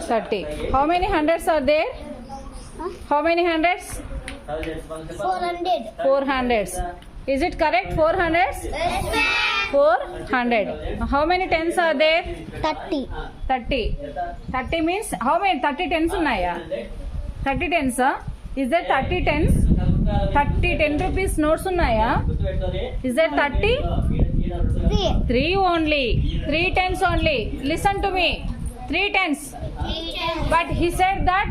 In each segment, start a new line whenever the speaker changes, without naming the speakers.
30. How many hundreds are there? How many hundreds?
400.
400s. Is it correct? 400s? 400. How many tens are there?
30.
30. 30 means how many? 30 tens unnaya? 30 tens. Is there 30 tens? 30 10 rupees notes unnaya? Is there 30? 3 only. 3 tens only. Listen to me. 3 tens. But he said that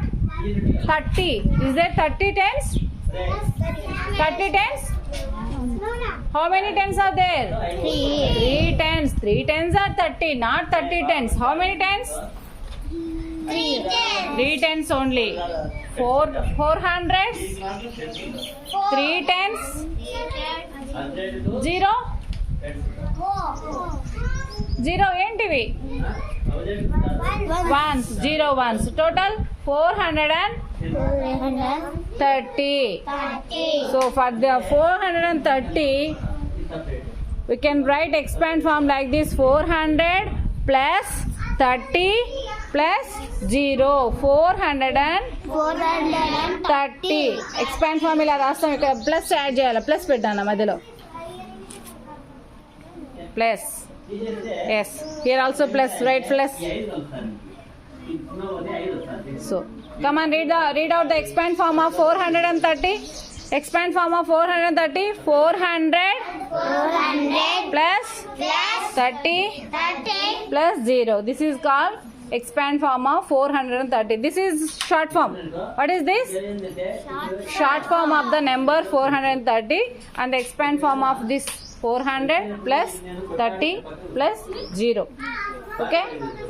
30. Is there 30 tens? 30 tens? How many tens are there? 3 tens. 3 tens are 30, not 30 tens. How many tens? 3 tens only. 400s. 3 tens. 0. 0 ఏంటివి? Ones. 0 ones. Total 430. So for the 430, we can write expand form like this: 400 plus 30 plus 0. 430. expand form ఇలా రాస్తాం. ఇక్కడ plus add చేయాలి. Plus పెట్టాను మధ్యలో. Plus. Yes. Here also plus. Write plus. So come on, read out the expand form of 430. Expand form of 430. 400 plus 30 plus 0. This is called expand form of 430. This is short form. What is this? Short form of the number 430 and the expand form of this 400 plus 30 plus 0. Okay.